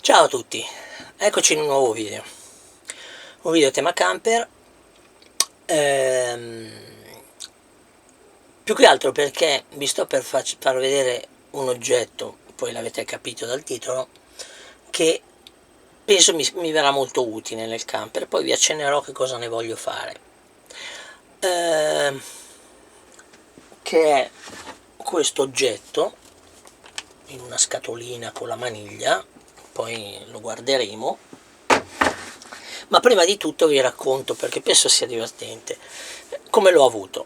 Ciao a tutti, eccoci in un nuovo un video tema camper, ehm, più che altro perché vi sto per far vedere un oggetto, poi l'avete capito dal titolo, che penso mi verrà molto utile nel camper, poi vi accennerò che cosa ne voglio fare. Ehm, che è questo oggetto in una scatolina con la maniglia, poi lo guarderemo. Ma prima di tutto vi racconto, perché penso sia divertente, come l'ho avuto.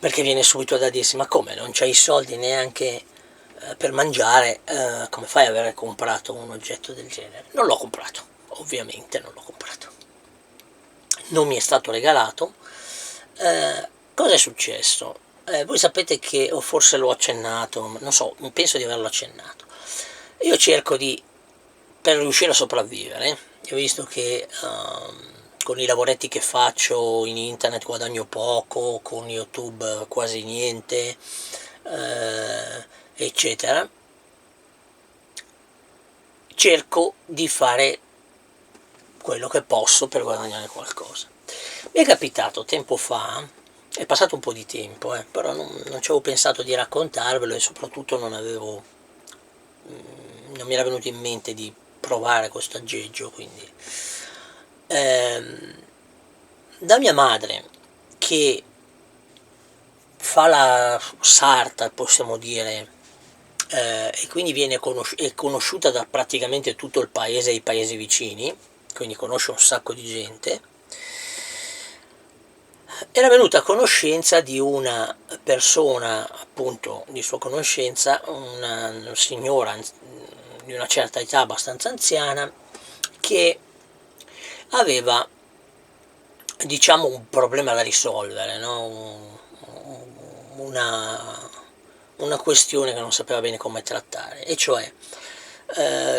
Perché viene subito da dirsi, ma come, non c'hai i soldi neanche per mangiare, come fai ad aver comprato un oggetto del genere? Non l'ho comprato, ovviamente non l'ho comprato. Non mi è stato regalato. Cosa è successo? Voi sapete che, o forse l'ho accennato, non so, penso di averlo accennato. Io cerco di, per riuscire a sopravvivere, ho visto che con i lavoretti che faccio in internet guadagno poco, con YouTube quasi niente, eccetera, cerco di fare quello che posso per guadagnare qualcosa. Mi è capitato tempo fa, è passato un po' di tempo, però non ci avevo pensato di raccontarvelo e soprattutto non mi era venuto in mente di provare questo aggeggio, quindi ehm, da mia madre, che fa la sarta, possiamo dire, e quindi è conosciuta da praticamente tutto il paese e i paesi vicini, quindi conosce un sacco di gente. Era venuta a conoscenza di una persona, appunto, di sua conoscenza, una signora di una certa età, abbastanza anziana, che aveva, diciamo, un problema da risolvere, no? una, una questione che non sapeva bene come trattare, e cioè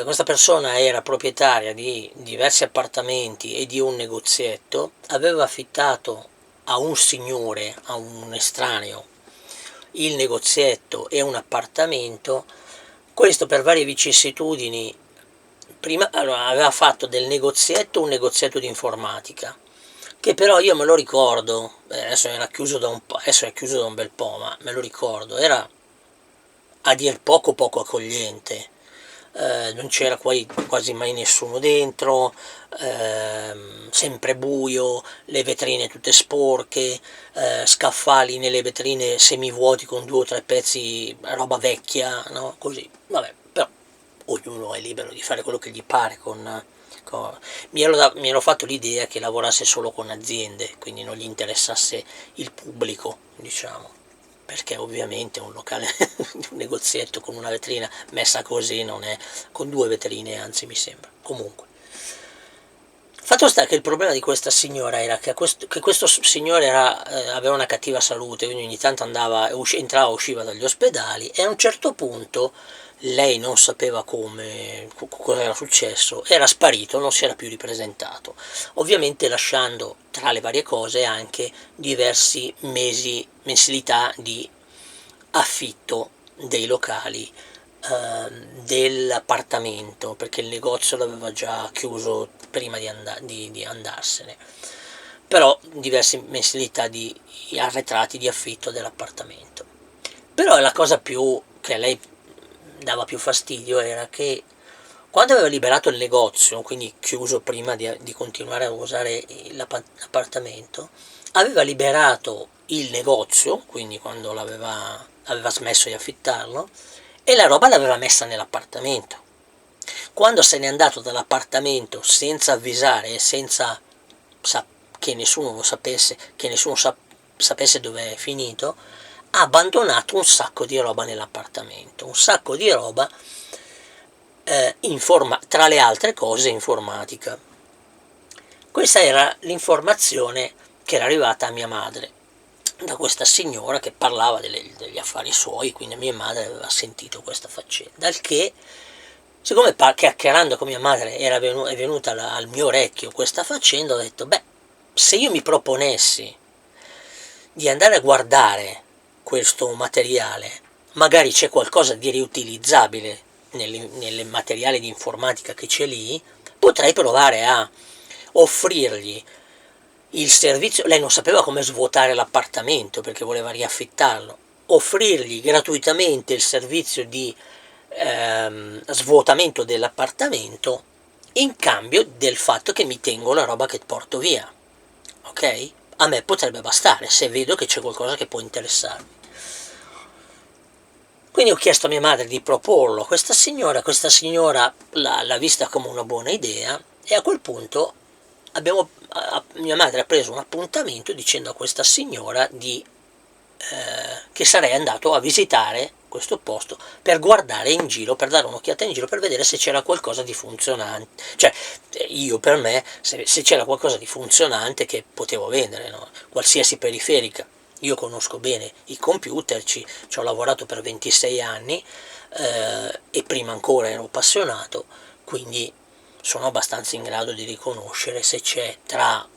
questa persona era proprietaria di diversi appartamenti e di un negozietto, aveva affittato a un signore, a un estraneo, il negozietto e un appartamento. Questo per varie vicissitudini, prima allora, aveva fatto del negozietto un negozietto di informatica, che però io me lo ricordo, adesso era chiuso da un po', adesso è chiuso da un bel po', ma me lo ricordo, era a dir poco accogliente. Non c'era quasi mai nessuno dentro, sempre buio, le vetrine tutte sporche, scaffali nelle vetrine semivuoti con due o tre pezzi, roba vecchia, no? Così, vabbè, però ognuno è libero di fare quello che gli pare mi ero fatto l'idea che lavorasse solo con aziende, quindi non gli interessasse il pubblico, diciamo, perché ovviamente un locale, un negozietto con una vetrina messa così non è, con due vetrine anzi mi sembra. Comunque, fatto sta che il problema di questa signora era che questo signore aveva una cattiva salute, quindi ogni tanto entrava e usciva dagli ospedali, e a un certo punto lei non sapeva cosa era successo, era sparito, non si era più ripresentato, ovviamente lasciando tra le varie cose anche diversi mensilità di affitto dei locali, dell'appartamento, perché il negozio l'aveva già chiuso prima di andarsene, però diverse mensilità di arretrati di affitto dell'appartamento. Però la cosa più che a lei dava più fastidio era che quando aveva liberato il negozio, quindi chiuso prima di continuare a usare l'appartamento, aveva liberato il negozio, quindi quando aveva smesso di affittarlo, e la roba l'aveva messa nell'appartamento. Quando se n'è andato dall'appartamento senza avvisare e senza che nessuno lo sapesse, che nessuno sapesse dove è finito, ha abbandonato un sacco di roba nell'appartamento, un sacco di roba, tra le altre cose informatica. Questa era l'informazione che era arrivata a mia madre da questa signora che parlava degli affari suoi, quindi mia madre aveva sentito questa faccenda, al che, siccome chiacchierando con mia madre è venuta al mio orecchio questa faccenda, ho detto, beh, se io mi proponessi di andare a guardare questo materiale, magari c'è qualcosa di riutilizzabile nelle materiali di informatica che c'è lì, potrei provare a offrirgli il servizio. Lei non sapeva come svuotare l'appartamento perché voleva riaffittarlo, offrirgli gratuitamente il servizio di svuotamento dell'appartamento in cambio del fatto che mi tengo la roba che porto via, ok? A me potrebbe bastare se vedo che c'è qualcosa che può interessarmi. Quindi ho chiesto a mia madre di proporlo a questa signora l'ha vista come una buona idea e a quel punto mia madre ha preso un appuntamento dicendo a questa signora che sarei andato a visitare questo posto per guardare in giro, per dare un'occhiata in giro, per vedere se c'era qualcosa di funzionante. Cioè, io per me, se c'era qualcosa di funzionante che potevo vendere, no? Qualsiasi periferica. Io conosco bene i computer, ci ho lavorato per 26 anni e prima ancora ero appassionato, quindi sono abbastanza in grado di riconoscere se c'è tra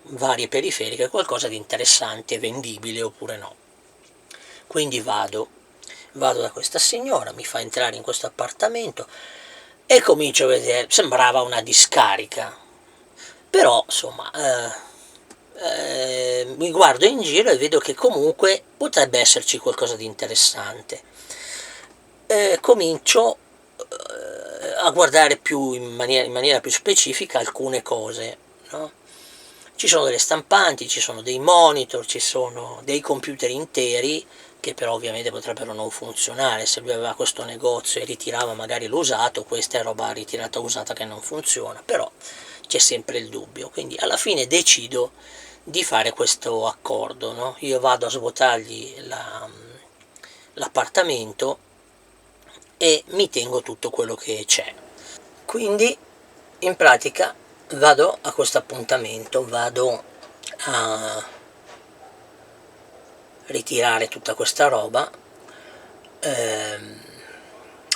varie periferiche qualcosa di interessante, vendibile oppure no. Quindi vado da questa signora, mi fa entrare in questo appartamento e comincio a vedere, sembrava una discarica, però insomma mi guardo in giro e vedo che comunque potrebbe esserci qualcosa di interessante. Comincio a guardare in maniera più specifica alcune cose, no? Ci sono delle stampanti, ci sono dei monitor, ci sono dei computer interi che però ovviamente potrebbero non funzionare. Se lui aveva questo negozio e ritirava magari l'usato, questa è roba ritirata usata che non funziona, però c'è sempre il dubbio. Quindi alla fine decido di fare questo accordo, no? Io vado a svuotargli l'appartamento e mi tengo tutto quello che c'è. Quindi in pratica vado a questo appuntamento, vado a ritirare tutta questa roba,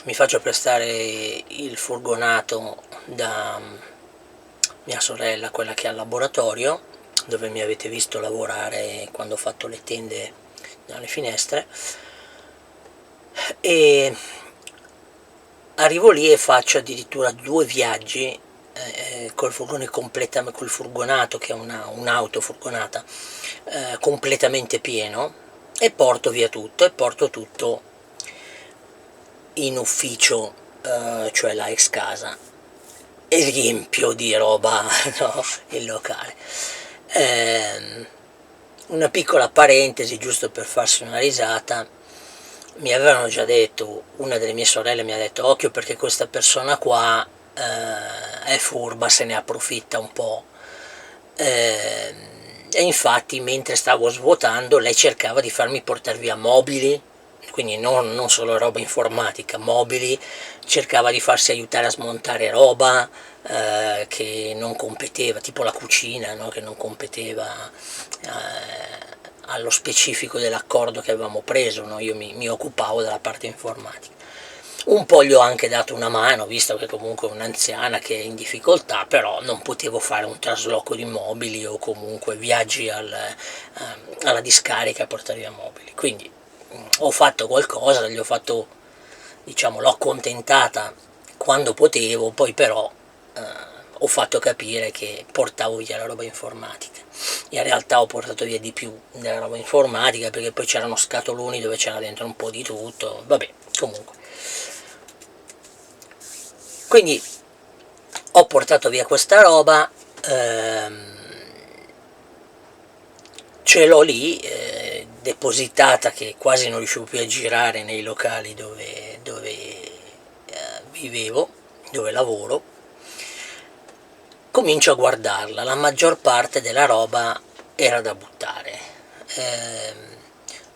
mi faccio prestare il furgonato da mia sorella, quella che ha il laboratorio, dove mi avete visto lavorare quando ho fatto le tende dalle finestre, e arrivo lì e faccio addirittura 2 viaggi col furgonato, che è un'auto furgonata, completamente pieno, e porto via tutto e porto tutto in ufficio, cioè la ex casa, e riempio di roba, no, il locale. Una piccola parentesi giusto per farsi una risata: mi avevano già detto, una delle mie sorelle mi ha detto occhio perché questa persona qua è furba, se ne approfitta un po', e infatti mentre stavo svuotando lei cercava di farmi portare via mobili, quindi non solo roba informatica, mobili, cercava di farsi aiutare a smontare roba che non competeva, tipo la cucina, no? Che non competeva allo specifico dell'accordo che avevamo preso, no? Io mi occupavo della parte informatica. Un po' gli ho anche dato una mano, visto che comunque è un'anziana che è in difficoltà, però non potevo fare un trasloco di mobili o comunque viaggi alla discarica a portare via mobili. Quindi ho fatto qualcosa, gli ho fatto, diciamo, l'ho accontentata quando potevo, poi però ho fatto capire che portavo via la roba informatica. In realtà ho portato via di più della roba informatica, perché poi c'erano scatoloni dove c'era dentro un po' di tutto, vabbè, comunque. Quindi ho portato via questa roba, ce l'ho lì depositata, che quasi non riuscivo più a girare nei locali dove vivevo, dove lavoro. Comincio a guardarla, la maggior parte della roba era da buttare.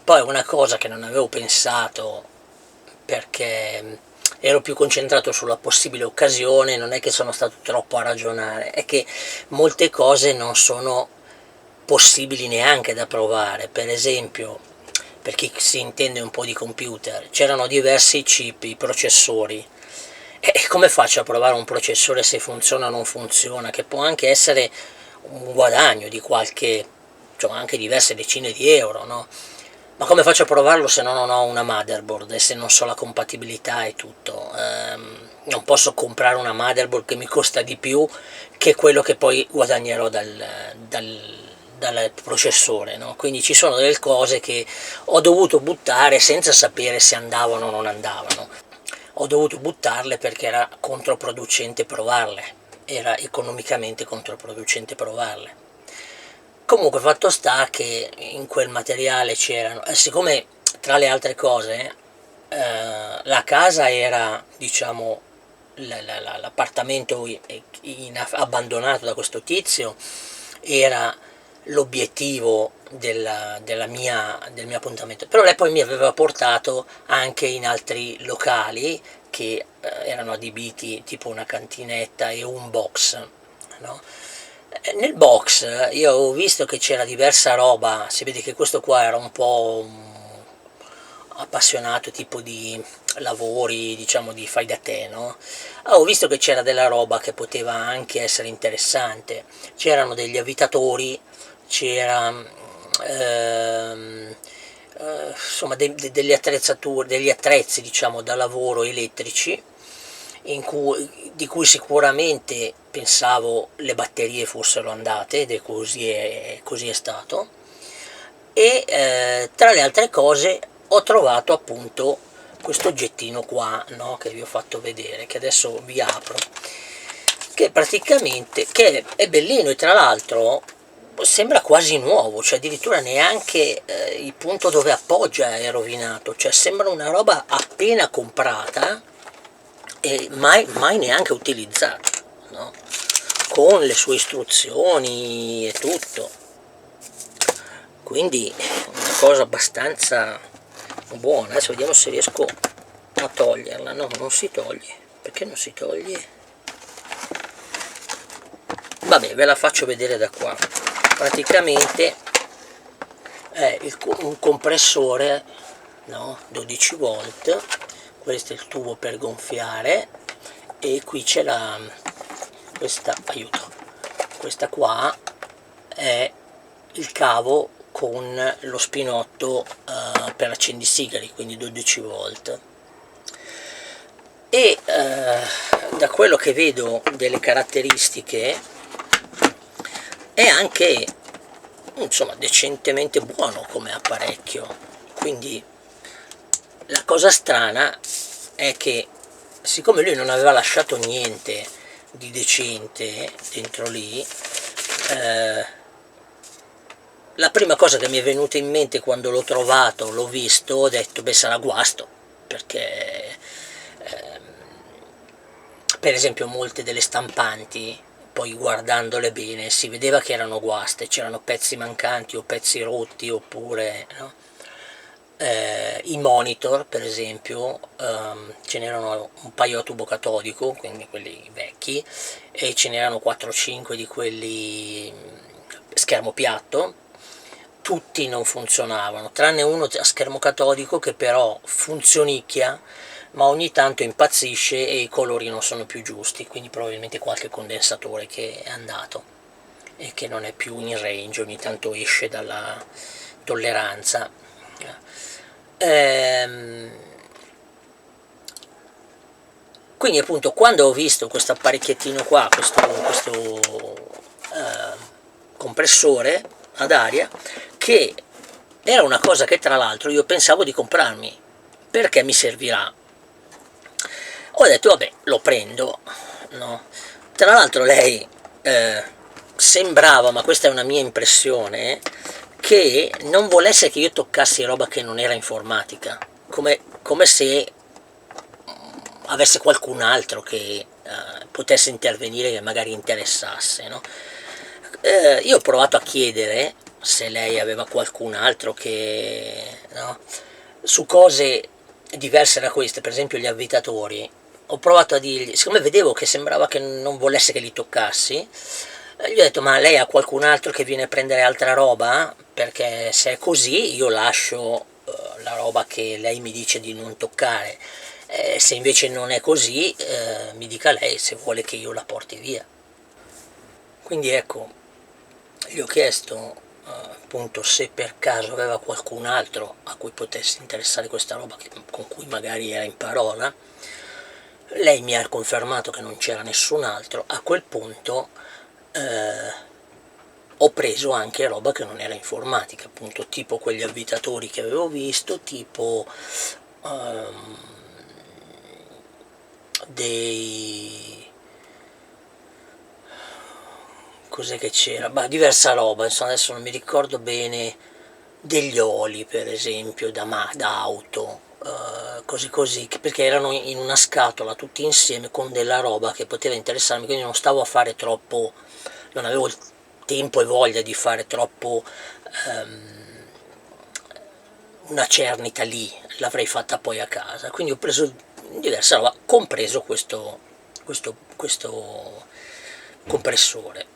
Poi una cosa che non avevo pensato, perché ero più concentrato sulla possibile occasione, non è che sono stato troppo a ragionare, è che molte cose non sono possibili neanche da provare. Per esempio, per chi si intende un po' di computer, c'erano diversi chip, i processori, e come faccio a provare un processore se funziona o non funziona, che può anche essere un guadagno di qualche, cioè anche diverse decine di euro, no? ma come faccio a provarlo se non ho una motherboard e se non so la compatibilità e tutto? Non posso comprare una motherboard che mi costa di più che quello che poi guadagnerò dal processore, no? Quindi ci sono delle cose che ho dovuto buttare senza sapere se andavano o non andavano. Ho dovuto buttarle perché era controproducente provarle, era economicamente controproducente provarle. Comunque fatto sta che in quel materiale c'erano, siccome tra le altre cose la casa era, diciamo, l'appartamento abbandonato da questo tizio, era l'obiettivo del mio appuntamento, però lei poi mi aveva portato anche in altri locali che erano adibiti tipo una cantinetta e un box, no? Nel box io ho visto che c'era diversa roba, si vede che questo qua era un po' appassionato tipo di lavori, diciamo di fai da te, no? Ho visto che c'era della roba che poteva anche essere interessante, c'erano degli avvitatori, c'era insomma delle attrezzature, degli attrezzi diciamo da lavoro elettrici di cui sicuramente pensavo le batterie fossero andate ed così è stato, e tra le altre cose ho trovato appunto questo oggettino qua, no, che vi ho fatto vedere, che adesso vi apro, che praticamente che è bellino e tra l'altro sembra quasi nuovo, cioè addirittura neanche il punto dove appoggia è rovinato, cioè sembra una roba appena comprata e mai neanche utilizzata, no? Con le sue istruzioni e tutto, quindi una cosa abbastanza buona. Adesso vediamo se riesco a toglierla. No, non si toglie. Perché non si toglie? Vabbè, ve la faccio vedere da qua. Praticamente è un compressore, no? 12 volt, questo è il tubo per gonfiare, e qui c'è questa qua è il cavo con lo spinotto per accendisigari, quindi 12 volt. E da quello che vedo delle caratteristiche è anche insomma decentemente buono come apparecchio, quindi la cosa strana è che siccome lui non aveva lasciato niente di decente dentro lì, la prima cosa che mi è venuta in mente quando l'ho trovato, l'ho visto, ho detto beh sarà guasto, perché per esempio molte delle stampanti, poi guardandole bene, si vedeva che erano guaste, c'erano pezzi mancanti o pezzi rotti, oppure no? I monitor per esempio, ce n'erano un paio a tubo catodico, quindi quelli vecchi, e ce n'erano 4-5 di quelli schermo piatto, tutti non funzionavano, tranne uno a schermo catodico che però funzionicchia, ma ogni tanto impazzisce e i colori non sono più giusti, quindi probabilmente qualche condensatore che è andato e che non è più in range, ogni tanto esce dalla tolleranza. Quindi appunto quando ho visto questo apparecchiettino qua, questo compressore ad aria, che era una cosa che tra l'altro io pensavo di comprarmi perché mi servirà, ho detto vabbè lo prendo, no? Tra l'altro lei sembrava, ma questa è una mia impressione, che non volesse che io toccassi roba che non era informatica, come se avesse qualcun altro che potesse intervenire, che magari interessasse, no? Io ho provato a chiedere se lei aveva qualcun altro che, no? Su cose diverse da queste, per esempio gli avvitatori, ho provato a dirgli, siccome vedevo che sembrava che non volesse che li toccassi, gli ho detto ma lei ha qualcun altro che viene a prendere altra roba? Perché se è così io lascio la roba che lei mi dice di non toccare, se invece non è così mi dica lei se vuole che io la porti via. Quindi ecco, gli ho chiesto appunto se per caso aveva qualcun altro a cui potesse interessare questa roba, con cui magari era in parola. Lei mi ha confermato che non c'era nessun altro. A quel punto ho preso anche roba che non era informatica, appunto tipo quegli avvitatori che avevo visto, tipo ehm, dei... cos'è che c'era? Bah, diversa roba, insomma adesso non mi ricordo bene, degli oli per esempio da auto, così così, perché erano in una scatola tutti insieme con della roba che poteva interessarmi, quindi non stavo a fare troppo, non avevo il tempo e voglia di fare troppo una cernita lì, l'avrei fatta poi a casa, quindi ho preso diversa roba, compreso questo compressore,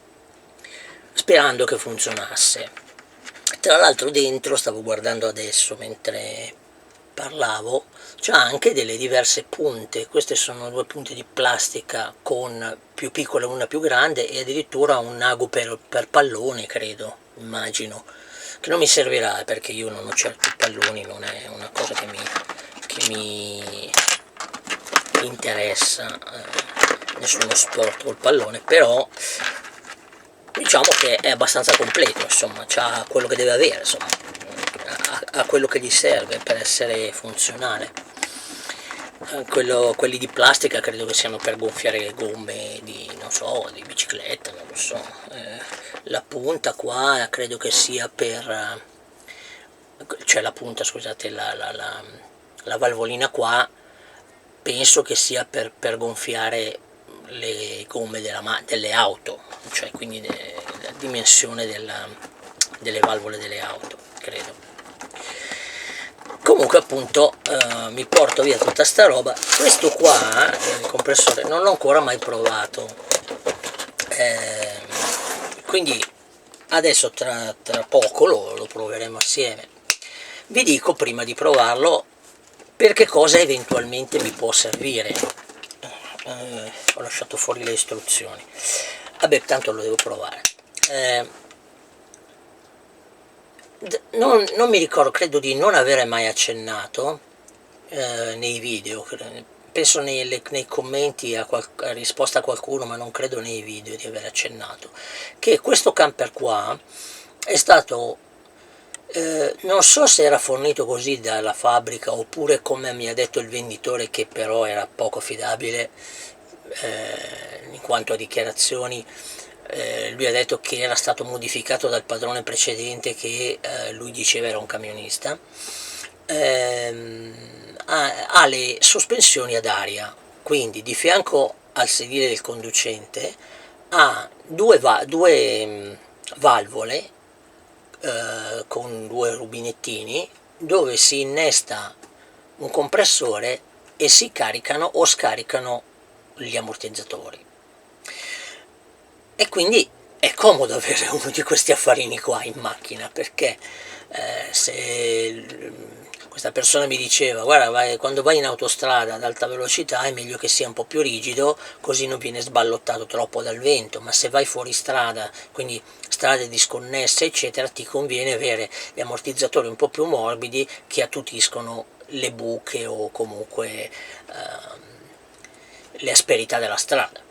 sperando che funzionasse. Tra l'altro dentro, stavo guardando adesso mentre parlavo, c'è anche delle diverse punte. Queste sono due punte di plastica, con più piccole e una più grande, e addirittura un ago per pallone, credo, immagino, che non mi servirà perché io non ho certo i palloni, non è una cosa che mi interessa, nessuno sport col pallone, però diciamo che è abbastanza completo, insomma, c'ha quello che deve avere, insomma, ha quello che gli serve per essere funzionale. Quelli di plastica credo che siano per gonfiare le gomme di, non so, di bicicletta, non lo so. La punta qua credo che sia per, cioè la punta, scusate, la valvolina qua penso che sia per gonfiare le gomme delle auto, cioè quindi la dimensione delle valvole delle auto, credo. Comunque appunto mi porto via tutta sta roba. Questo qua, il compressore, non l'ho ancora mai provato, eh, quindi adesso tra poco lo proveremo assieme. Vi dico prima di provarlo per che cosa eventualmente mi può servire. Ho lasciato fuori le istruzioni, vabbè, tanto lo devo provare. Non mi ricordo, credo di non avere mai accennato nei video, penso nei commenti a risposta a qualcuno, ma non credo nei video di aver accennato, che questo camper qua è stato, non so se era fornito così dalla fabbrica oppure come mi ha detto il venditore, che però era poco affidabile in quanto a dichiarazioni. Lui ha detto che era stato modificato dal padrone precedente, che lui diceva era un camionista. Ha le sospensioni ad aria, quindi di fianco al sedile del conducente ha due valvole con due rubinettini dove si innesta un compressore e si caricano o scaricano gli ammortizzatori. E quindi è comodo avere uno di questi affarini qua in macchina, perché se questa persona mi diceva guarda, quando vai in autostrada ad alta velocità è meglio che sia un po' più rigido, così non viene sballottato troppo dal vento, ma se vai fuori strada, quindi strade disconnesse eccetera, ti conviene avere gli ammortizzatori un po' più morbidi che attutiscono le buche o comunque le asperità della strada.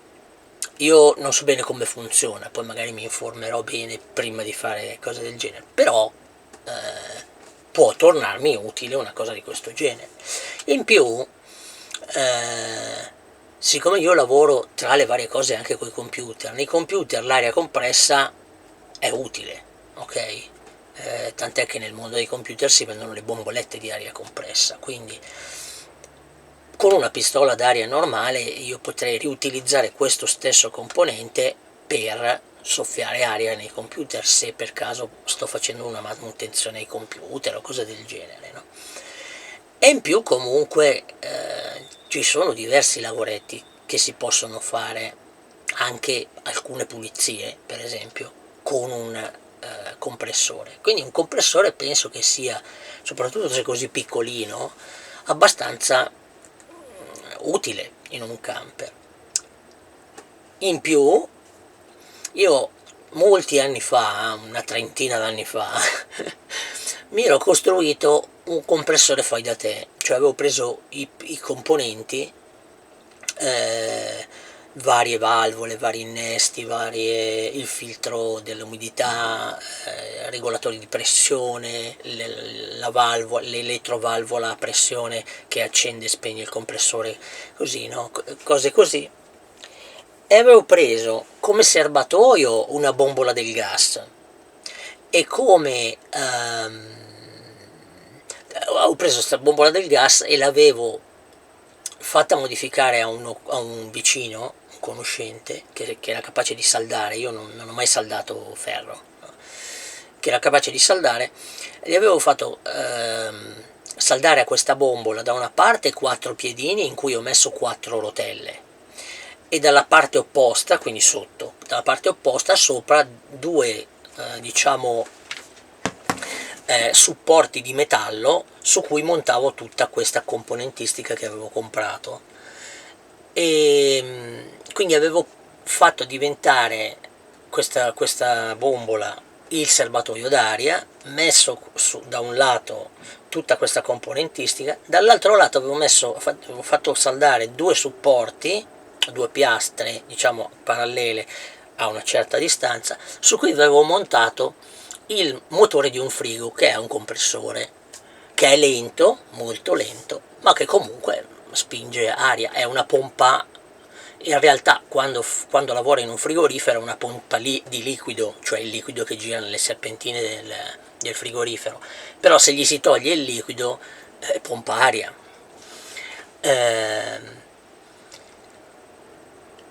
Io non so bene come funziona, poi magari mi informerò bene prima di fare cose del genere, però può tornarmi utile una cosa di questo genere. In più, siccome io lavoro tra le varie cose anche con i computer, nei computer l'aria compressa è utile, ok? Tant'è che nel mondo dei computer si vendono le bombolette di aria compressa, quindi con una pistola d'aria normale io potrei riutilizzare questo stesso componente per soffiare aria nei computer, se per caso sto facendo una manutenzione ai computer o cose del genere, no? E in più comunque ci sono diversi lavoretti che si possono fare, anche alcune pulizie per esempio, con un compressore. Quindi un compressore penso che sia, soprattutto se è così piccolino, abbastanza utile in un camper. In più io molti anni fa, una trentina d'anni fa, mi ero costruito un compressore fai da te, cioè avevo preso i componenti, eh, varie valvole, vari innesti, il filtro dell'umidità, regolatori di pressione, la valvola, l'elettrovalvola a pressione che accende e spegne il compressore, così, no? Cose così. E avevo preso come serbatoio una bombola del gas e come avevo preso questa bombola del gas e l'avevo fatta modificare a un vicino, un conoscente, che era capace di saldare. Io non ho mai saldato ferro, no? Che era capace di saldare, e gli avevo fatto saldare a questa bombola da una parte 4 piedini in cui ho messo 4 rotelle, e dalla parte opposta, quindi sotto, dalla parte opposta sopra due, diciamo, supporti di metallo su cui montavo tutta questa componentistica che avevo comprato. E quindi avevo fatto diventare questa bombola il serbatoio d'aria, messo da un lato tutta questa componentistica, dall'altro lato avevo fatto saldare due supporti, due piastre, diciamo, parallele a una certa distanza, su cui avevo montato il motore di un frigo, che è un compressore, che è lento, molto lento, ma che comunque spinge aria, è una pompa. In realtà quando lavora in un frigorifero è una pompa di liquido, cioè il liquido che gira nelle serpentine del frigorifero, però se gli si toglie il liquido pompa aria.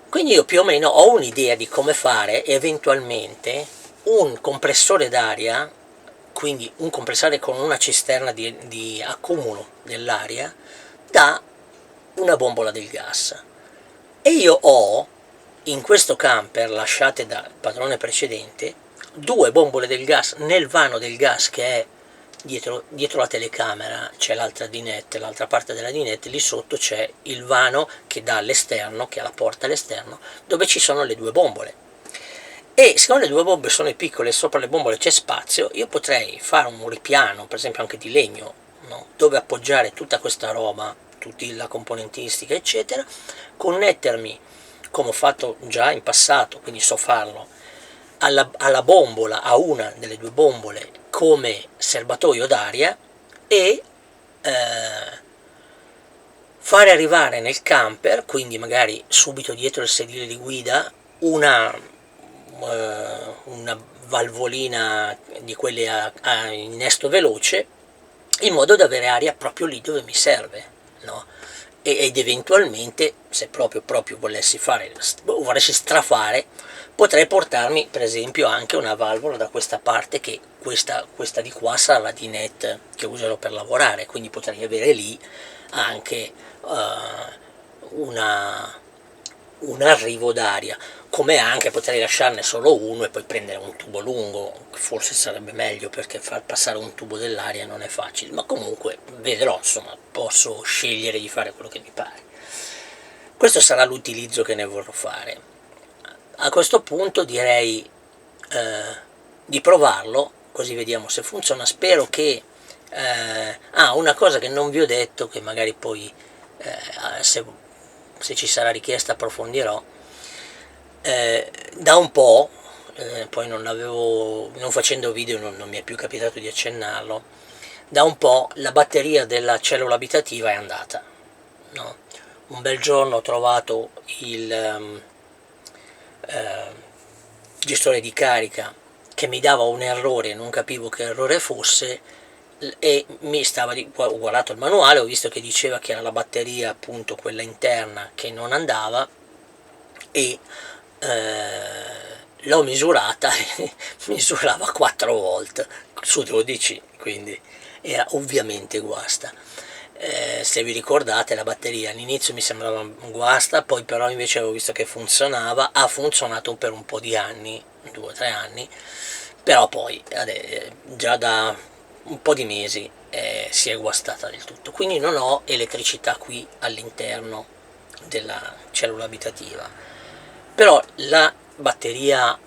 Quindi io più o meno ho un'idea di come fare eventualmente un compressore d'aria, quindi un compressore con una cisterna di accumulo dell'aria, da una bombola del gas. E io ho in questo camper, lasciate dal padrone precedente, due bombole del gas nel vano del gas che è dietro la telecamera. C'è l'altra dinette, l'altra parte della dinette, lì sotto c'è il vano che dà all'esterno, che ha la porta all'esterno, dove ci sono le due bombole. E siccome le due bombe sono piccole e sopra le bombole c'è spazio, io potrei fare un ripiano, per esempio anche di legno, no? Dove appoggiare tutta questa roba, tutta la componentistica, eccetera, connettermi, come ho fatto già in passato, quindi so farlo, alla bombola, a una delle due bombole come serbatoio d'aria, e fare arrivare nel camper, quindi magari subito dietro il sedile di guida, una valvolina di quelle a innesto veloce, in modo da avere aria proprio lì dove mi serve, no? Ed eventualmente, se proprio volessi strafare, potrei portarmi per esempio anche una valvola da questa parte, che questa di qua sarà la dinette che userò per lavorare, quindi potrei avere lì anche un arrivo d'aria, come anche potrei lasciarne solo uno e poi prendere un tubo lungo, forse sarebbe meglio, perché far passare un tubo dell'aria non è facile, ma comunque vedrò, insomma, posso scegliere di fare quello che mi pare. Questo sarà l'utilizzo che ne vorrò fare. A questo punto direi di provarlo, così vediamo se funziona. Spero che una cosa che non vi ho detto, che magari poi se ci sarà richiesta approfondirò, da un po', poi non facendo video non mi è più capitato di accennarlo, da un po' la batteria della cellula abitativa è andata, no? Un bel giorno ho trovato il gestore di carica che mi dava un errore, non capivo che errore fosse, e ho guardato il manuale, ho visto che diceva che era la batteria, appunto quella interna, che non andava, e l'ho misurata e misurava 4 volt su 12, quindi era ovviamente guasta. Se vi ricordate, la batteria all'inizio mi sembrava guasta, poi però invece avevo visto che funzionava, ha funzionato per un po' di anni, 2 o 3 anni, però poi già da un po' di mesi si è guastata del tutto, quindi non ho elettricità qui all'interno della cellula abitativa. Però batteria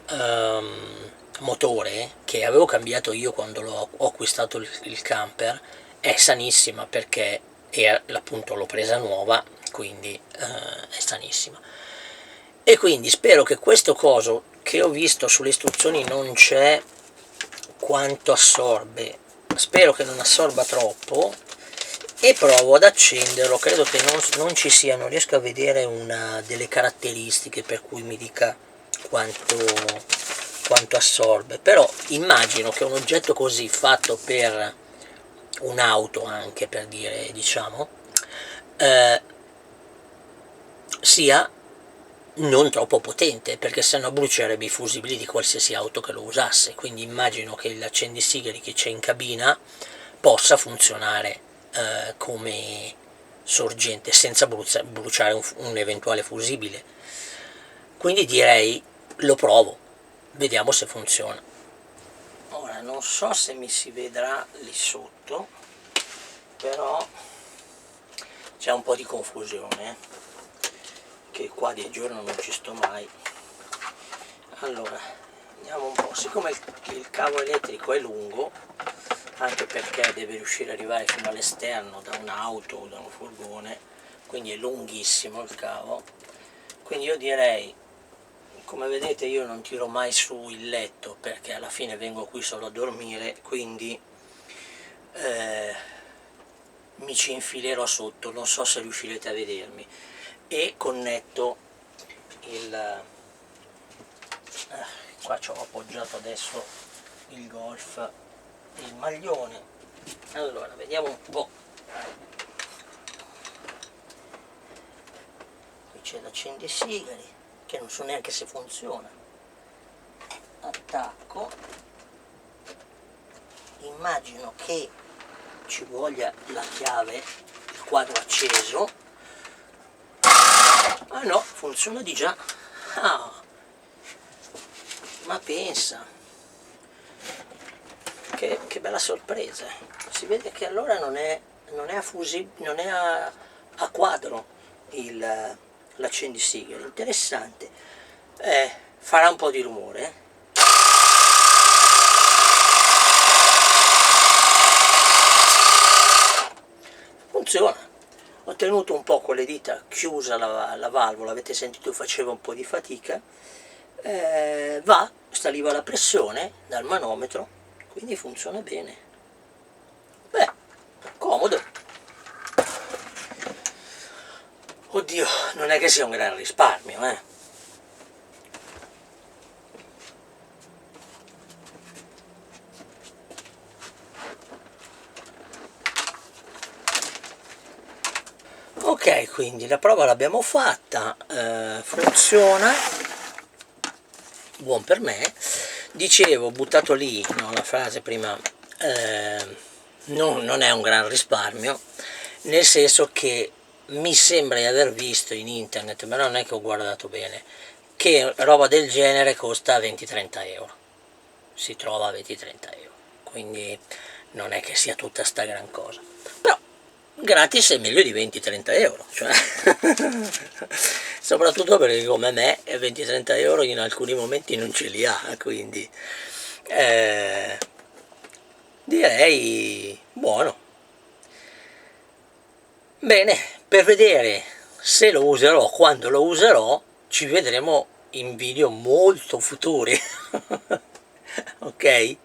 motore che avevo cambiato io quando ho acquistato il camper è sanissima, perché appunto l'ho presa nuova, quindi è sanissima. E quindi spero che questo coso che ho visto sulle istruzioni non c'è quanto assorbe, spero che non assorba troppo, e provo ad accenderlo. Credo che non ci sia, non riesco a vedere delle caratteristiche per cui mi dica quanto assorbe, però immagino che un oggetto così fatto per un'auto, anche per dire, diciamo, eh, sia non troppo potente, perché sennò brucierebbe i fusibili di qualsiasi auto che lo usasse. Quindi immagino che l'accendisigari che c'è in cabina possa funzionare come sorgente senza bruciare un eventuale fusibile. Quindi direi lo provo, vediamo se funziona. Ora non so se mi si vedrà lì sotto, però c'è un po' di confusione, che qua di giorno non ci sto mai. Allora andiamo un po', siccome il cavo elettrico è lungo, anche perché deve riuscire ad arrivare fino all'esterno da un'auto o da un furgone, quindi è lunghissimo il cavo, quindi io direi, come vedete io non tiro mai su il letto perché alla fine vengo qui solo a dormire, quindi mi ci infilerò sotto, non so se riuscirete a vedermi, e connetto qua ci ho appoggiato adesso il golf, il maglione. Allora vediamo un po', qui c'è l'accendesigari che non so neanche se funziona. Attacco, immagino che ci voglia la chiave, il quadro acceso. Ah no, funziona di già. Ah, ma pensa, che bella sorpresa. Si vede che allora non è a quadro l'accendisigari. Interessante. Farà un po' di rumore. Funziona. Ho tenuto un po' con le dita chiusa la valvola, avete sentito, faceva un po' di fatica. Saliva la pressione dal manometro, quindi funziona bene. Beh, comodo. Oddio, non è che sia un gran risparmio, Ok, quindi la prova l'abbiamo fatta, funziona, buon per me. Dicevo, ho buttato lì, no, la frase prima, non è un gran risparmio, nel senso che mi sembra di aver visto in internet, ma non è che ho guardato bene, che roba del genere costa 20-30 euro, si trova a 20-30 euro, quindi non è che sia tutta sta gran cosa, però gratis è meglio di 20-30 euro, cioè soprattutto perché come me 20-30 euro in alcuni momenti non ce li ha, quindi direi buono. Bene, per vedere se lo userò, quando lo userò, ci vedremo in video molto futuri. Ok?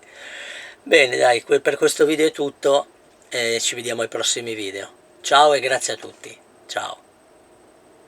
Bene, dai, per questo video è tutto, ci vediamo ai prossimi video. Ciao e grazie a tutti. Ciao.